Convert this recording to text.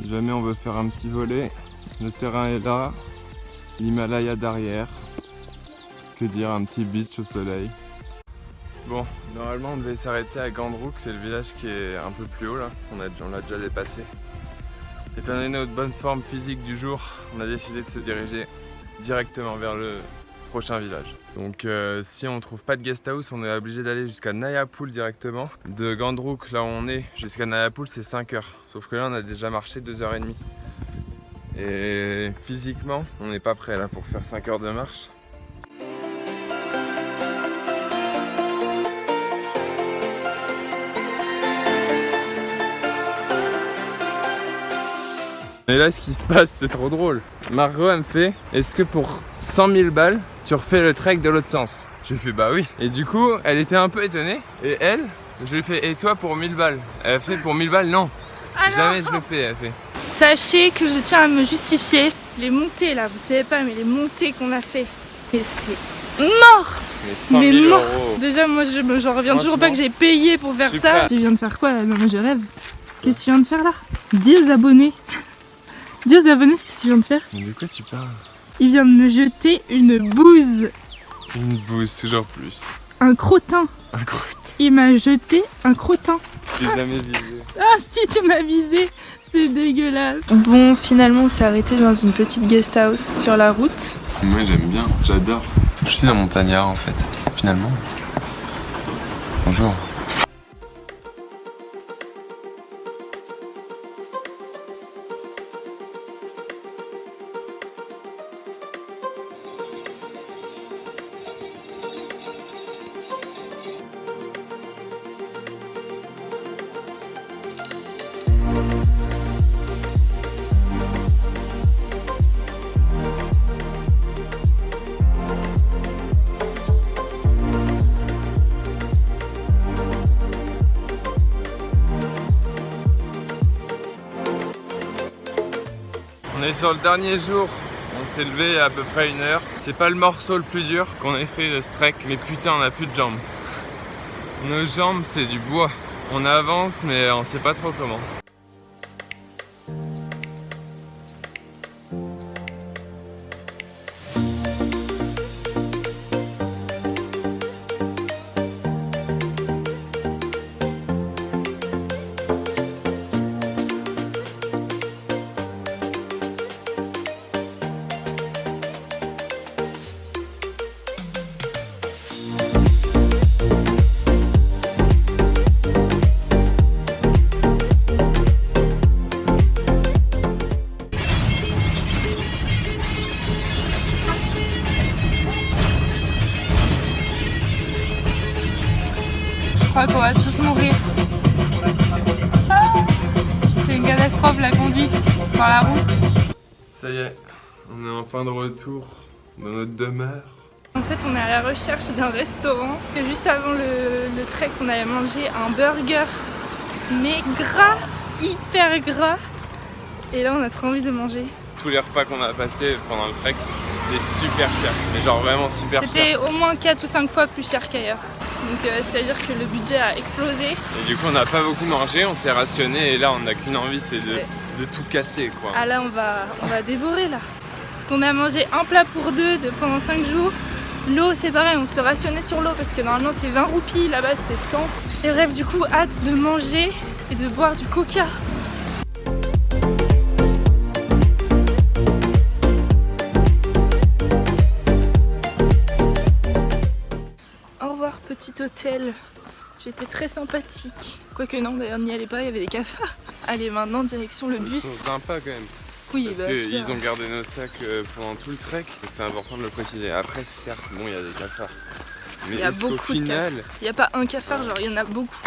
Si jamais on veut faire un petit volet, le terrain est là, l'Himalaya derrière. Que dire, un petit beach au soleil. Bon, normalement on devait s'arrêter à Gandruk, c'est le village qui est un peu plus haut là, on l'a déjà dépassé. Étant donné notre bonne forme physique du jour, on a décidé de se diriger directement vers le prochain village. Donc si on ne trouve pas de guest house, on est obligé d'aller jusqu'à Nayapul directement. De Gandruk, là où on est, jusqu'à Nayapul c'est 5 heures. Sauf que là on a déjà marché 2h30. Et physiquement, on n'est pas prêt là pour faire 5 heures de marche. Et là ce qui se passe c'est trop drôle. Margot elle me fait, est-ce que pour 100 000 balles tu refais le trek de l'autre sens? Je lui fais bah oui. Et du coup elle était un peu étonnée. Et elle, je lui ai fait, et toi pour 1000 balles? Elle a fait pour 1000 balles non. Jamais je le fais, elle fait. Sachez que je tiens à me justifier. Les montées là, vous savez pas, mais les montées qu'on a fait, et c'est mort. Mais 100 000 mort. euros. Déjà moi j'en reviens toujours pas que j'ai payé pour faire ça. Tu viens de faire quoi là? Non mais je rêve. Qu'est-ce que tu viens de faire là? Dis aux abonnés. Dis aux abonnés ce que tu viens de faire. Mais de quoi tu parles? Il vient de me jeter une bouse. Une bouse, toujours plus. Un crottin. Un crottin. Il m'a jeté un crottin. Je t'ai jamais visé. Ah si tu m'as visé. C'est dégueulasse. Bon, finalement on s'est arrêté dans une petite guest house sur la route. Moi j'aime bien, j'adore. Je suis un montagnard en fait, finalement. Bonjour. On est sur le dernier jour, on s'est levé à peu près 1 heure. C'est pas le morceau le plus dur qu'on ait fait de ce trek, mais putain on a plus de jambes. Nos jambes c'est du bois. On avance mais on sait pas trop comment. Je crois qu'on va tous mourir. Ah, c'est une catastrophe la conduite par la route. Ça y est, on est enfin de retour dans notre demeure. En fait on est à la recherche d'un restaurant. Et juste avant le trek on avait mangé un burger mais gras, hyper gras. Et là on a trop envie de manger. Tous les repas qu'on a passés pendant le trek, c'était super cher. Mais genre vraiment super cher. C'était au moins 4 ou 5 fois plus cher qu'ailleurs. Donc c'est-à-dire que le budget a explosé. Et du coup on n'a pas beaucoup mangé, on s'est rationné et là on n'a qu'une envie, c'est de tout casser quoi. Ah là on va dévorer là. Parce qu'on a mangé un plat pour deux pendant 5 jours. L'eau c'est pareil, on se rationnait sur l'eau parce que normalement c'est 20 roupies, là-bas c'était 100. Et bref du coup hâte de manger et de boire du coca. Petit hôtel, tu étais très sympathique. Quoique non, d'ailleurs n'y allez pas, il y avait des cafards. Allez maintenant direction le bus. Ils sont sympas quand même. Oui, parce qu'ils ont gardé nos sacs pendant tout le trek. C'est important de le préciser. Après certes, bon il y a des cafards. Mais il y a beaucoup final... de cafards. Il n'y a pas un cafard, genre il y en a beaucoup.